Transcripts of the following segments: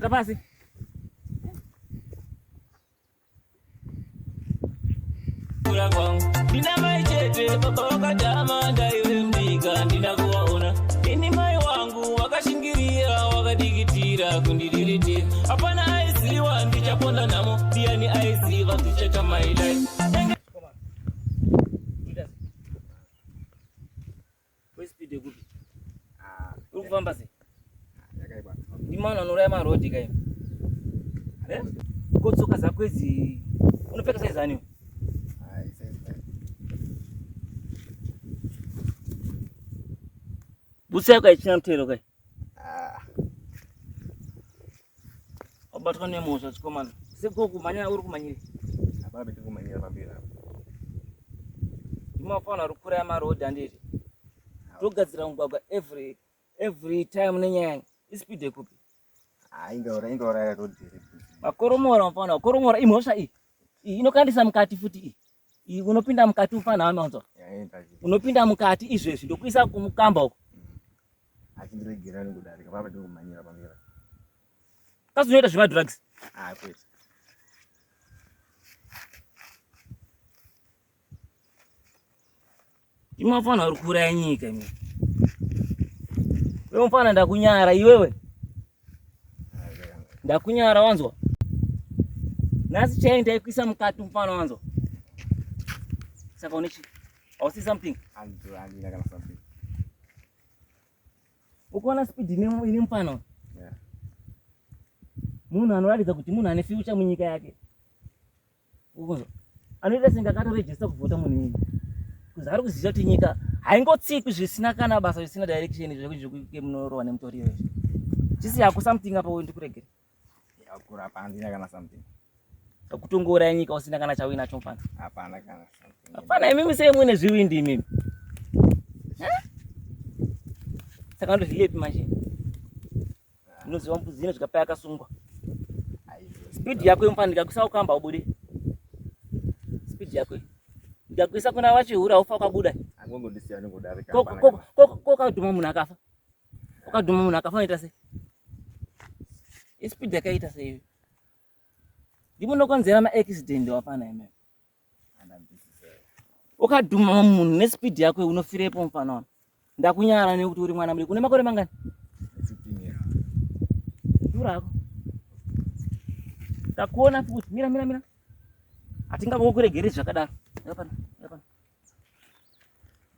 Hata basi. Kula kwangu. Nina maichete baba wakatama ndaiwe mdiga ninakuwaona. Ini mai wangu wakashingiria wakadigitira kundidiritira. Hapana aisiwa ndichaponda namo. Pia ni aisiwa kicheka my life. Speed gupi. Ukufamba se. Yakaiba. Imana norema road kai. Kotsoka zakwe zi unopeka size ani? Size. Butsi yako ichina mtelo kai. Obatwa ne moza tsikomana. Seko kumanya uri kumanyire. Ababe tikumanyira mabira. Imafana rukura ya road andiri. Togadzira mugwagwa every time nenyanya. Speed ekupi? Ingora road. Makoromora mfano, koromora imosha hii. Inokandisa mkati futi hii. Unopinda mkati mfano ameonzo. Unopinda mkati izvezvi ndokuisa kumukamba uko. Achindirigira nikudarika baba tikumanyira mabira. Kazi unoita zvima drugs. Kwete. Imafana rukura ya nyika imi. Wewe mfana ndakunyara iwewe. Ndakunyara wanzwa. Nasi chaenda ikuisa mkati mfano wanzwa. Saka unichi. Or see something. Andina kana something. Ukoona speed ini mfano. Yeah. Munhu anoratidza kuti munhu ane future munyika yake. Ukunzwa. Anoita singakato register kuvhota munhu ini. Kuzari kuziva kuti nyika haingotsikwi zvisina kana basa zvisina direction zvekuti munorova nemutori wewe. Chisi yako something apa wewe ndikuregere. Yakura pandina kana something. Kutongora nyika usina kana chawina chomfana. Hapana kana something. Hapana mimi sei mwene zviwindi mimi. Saka ndo zvilepi manje. Unoziva mpuzino zvikapaya akasungwa. Speed yako yomfana ndikakuisa ukamba ubude. Speed yako. Ndikakuisa kuna wachihura ufa ukabuda. Angongondisiya nongodarika. Kokadhuma munhu akafa. Ukadhuma munhu akafa unoita sei? Speed yakaita sei? Ndimonokonzera ma-accident wapana ime. Ukadhuma munhu nespeed yako unofirepo mfana wana. Ndakunyara nekuti uri mwana mudiki. Une makore mangani? 15 years. Durako. Takuona futi. Mira. Atingakuregere zvakadaro. Yapana.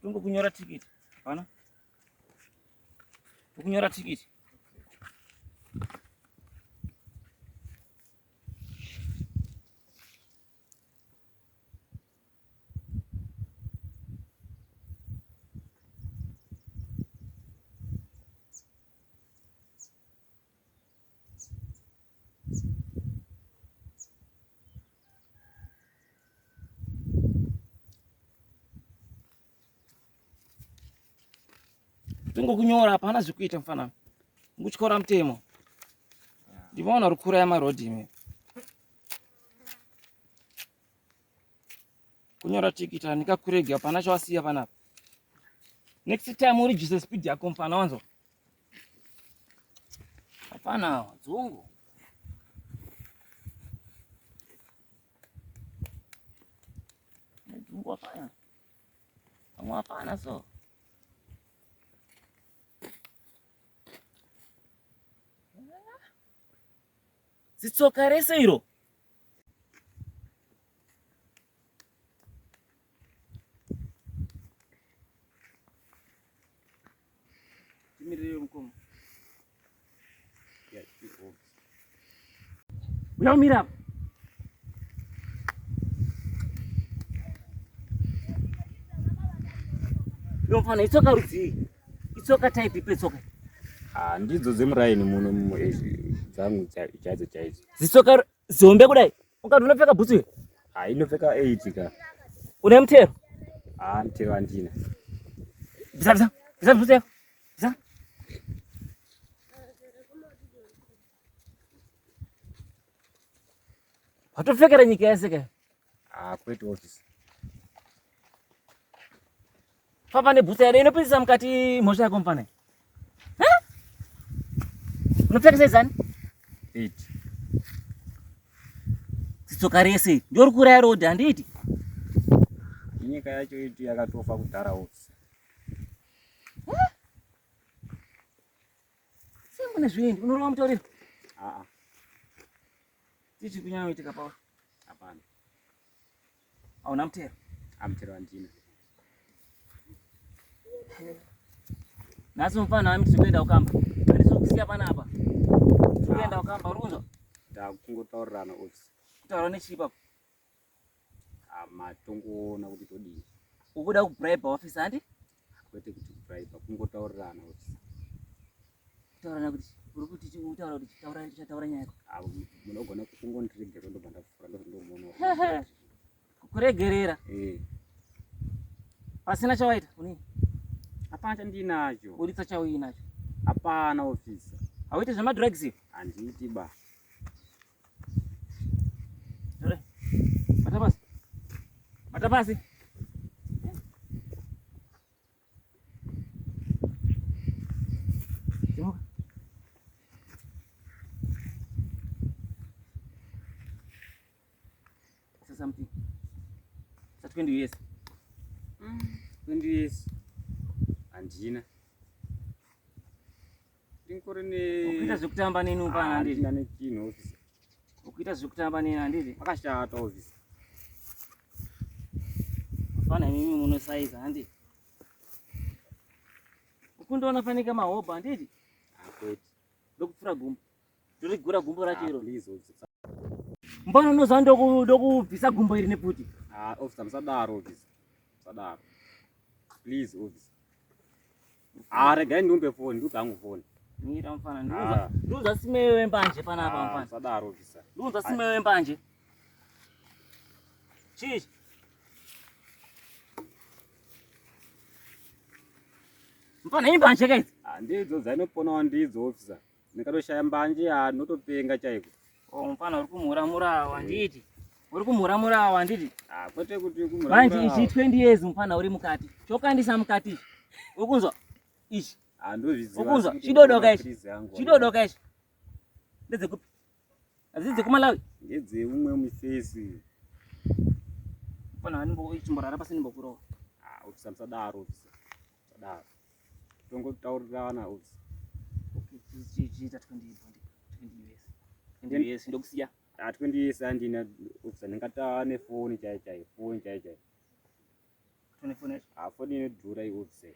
Tungo kunyora tikiti. Hapana? Kunyora tikiti. Tungo kunyora hapana zvikuita mfana. Nguchikora mtemo. Ndimaona rukura ya marodi ime. Kunyora tikita nikakurege hapana chawasiya panapa. Next time uri jise speed yako mfana wanzo. Hapana dzungu. Dzungu hapana. Hapana so. Sitsoka rese iro. Timirire mkomo. Uyamira. Yofana itsoka rudzi. Itsoka type ipe tsoka. Ndidzo dzemuraini muno dzangu chaidzo. Zitsoka zombe kudai. Ukati unopfeka bhutsu. Inopfeka 8 ka. Une mtero? Mtero andina. Bisa bhutsu yako. Bisa. Watopfekera nyika yese ka? Kwete office. Papa ne bhutsu yako inopinzisa mukati mhosva yako mfana. Unopfeka sezani? 30. Tsoka rese ndori kuraya rodhi handiti. Nyika yacho itu yakatofa kudhara ofisa. Sembona zvindi unorova mutoriro. Tichi kunyanya kuitika pauri. Hapana. Hauna mutero. Mutero handina. Nhasi mufana wami tiri kuenda kukamba. Handisi kukusiya panapa. Tiri kuenda kukamba uri kunzwa? Ndakungotaurirana ofisa. Kutaura nechii ipapo? Matongoona kuti todini. Ukuda kubraiba ofisa handi? Kwete kuti kubraiba, kungotaurirana ofisa. Kutaurana kuti uri kuti utaura kuti tichataura nyaya yako. Munogona kungondiregerera ndobva ndafura ndozomuona. Kukuregerera? Pasina chawaita kunini? Hapana chandinacho. Uritsa chauinacho? Hapana ofisa. Hauiti zvemadrugs? Handiti ba. Matapasi. Matapasi. Simuka. Say something. Sa 20 years. 20 years. Handina. Ukuita zvekutamba nini upana handiti? Handina nechinhu ofisa. Ukuita zvekutamba nini handiti? Pakashata ofisa. Fana mimi munosaiza handiti? Ukundoona fanika mahobha handiti? Kwete. Ndokupfura gumbo. Ndirigura gumbo racho iro. Please ofisa. Mbona unoziva ndokubvisa gumbo iri neputi? Ofisa musadaro ofisa. Musadaro. Please ofisa. Regai ndimbe foni, ndudzangu foni. Mira mfana ndiunza simeyo wembanje panapa mfana. Musadaro ofisa. Ndiunza simeyo wembanje. Chichi. Mfana imbanje kaidzi? Ndidzo dzainoponawo ndidzo ofisa. Ndikatoshaya mbanje notopenga chaiko. Mfana uri kumhuramura handiti? Uri kumhuramura handiti? Kwete kuti kumhuramura. Manje ichi 20 years mfana uri mukati. Chokandisa mukati. Uri kunzwa? Ichi. Andozviziva. Ukunzwa? Chidodoka ichi. Chidodoka ichi. Ndedzekupi? Adzidze kuMalawi? Ngedze umwe mufesi. Mfana chimborara pasi ndimbokurowa. Ofisa musadaro ofisa. Musadaro. Tongotaurirana ofisa. Chiita 20 years. 20 years ndokusiya. 20 years handina ofisa, ndingatawa nefoni chaiyo. Foni chaiyo. Foni yacho? Foni inodhura ofisa.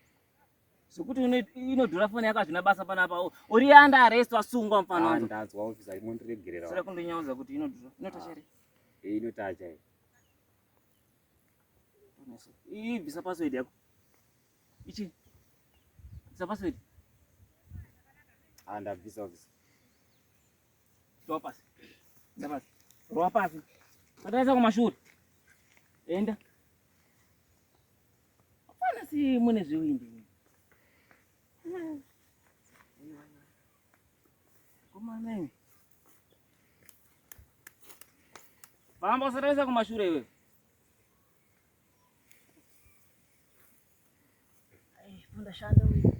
Sokuti inodhura foni yako hazvina basa panapa. Uri under arrest wasungwa mfana wangu. Ndazwa ofisa imondiregerera. Sara kundonyaudza kuti inodhura. Inota here? Inota chaiyo. Ibvisa password yako. Ichi. Bvisa password. Ndabvisa ofisa. Toa pasi. Bvisa pasi. Rowa pasi. Pataisa kumashure. Enda. Apana si mune zviwindi. Kumameni. Vamba usataisa kumashure wewe. Funda shanda wewe.